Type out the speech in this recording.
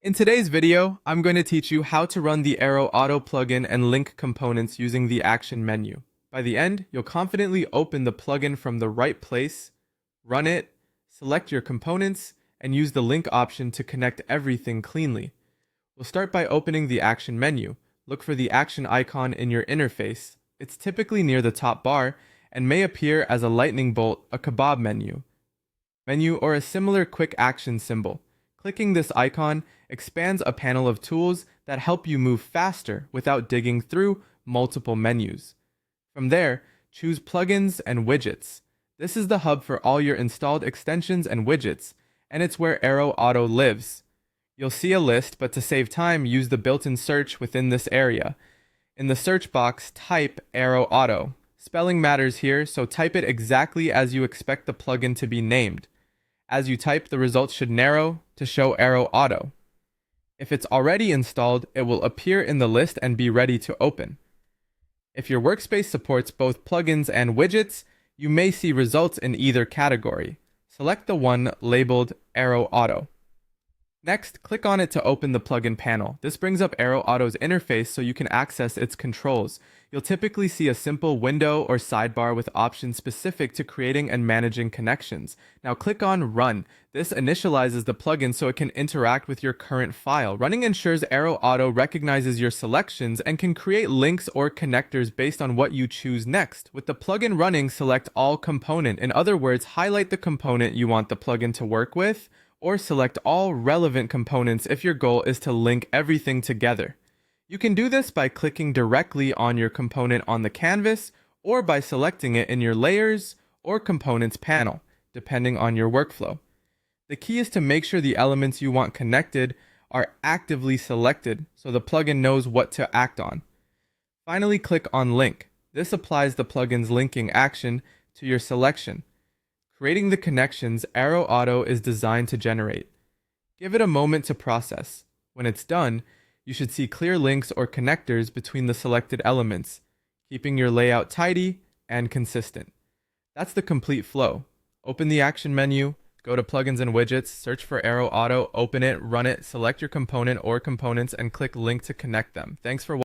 In today's video, I'm going to teach you how to run the Arrow Auto plugin and link components using the action menu. By the end, you'll confidently open the plugin from the right place, run it, select your components, and use the link option to connect everything cleanly. We'll start by opening the action menu. Look for the action icon in your interface. It's typically near the top bar and may appear as a lightning bolt, a kebab menu, or a similar quick action symbol. Clicking this icon expands a panel of tools that help you move faster without digging through multiple menus. From there, choose Plugins and Widgets. This is the hub for all your installed extensions and widgets, and it's where Arrow Auto lives. You'll see a list, but to save time, use the built-in search within this area. In the search box, type Arrow Auto. Spelling matters here, so type it exactly as you expect the plugin to be named. As you type, the results should narrow to show Arrow Auto. If it's already installed, it will appear in the list and be ready to open. If your workspace supports both plugins and widgets, you may see results in either category. Select the one labeled Arrow Auto. Next, click on it to open the plugin panel. This brings up Arrow Auto's interface so you can access its controls. You'll typically see a simple window or sidebar with options specific to creating and managing connections. Now click on Run. This initializes the plugin so it can interact with your current file. Running ensures Arrow Auto recognizes your selections and can create links or connectors based on what you choose next. With the plugin running, select All Component. In other words, highlight the component you want the plugin to work with, or select all relevant components if your goal is to link everything together. You can do this by clicking directly on your component on the canvas or by selecting it in your Layers or Components panel, depending on your workflow. The key is to make sure the elements you want connected are actively selected so the plugin knows what to act on. Finally, click on Link. This applies the plugin's linking action to your selection, creating the connections Arrow Auto is designed to generate. Give it a moment to process. When it's done, you should see clear links or connectors between the selected elements, keeping your layout tidy and consistent. That's the complete flow. Open the action menu, go to Plugins and Widgets, search for Arrow Auto, open it, run it, select your component or components, and click Link to connect them. Thanks for watching.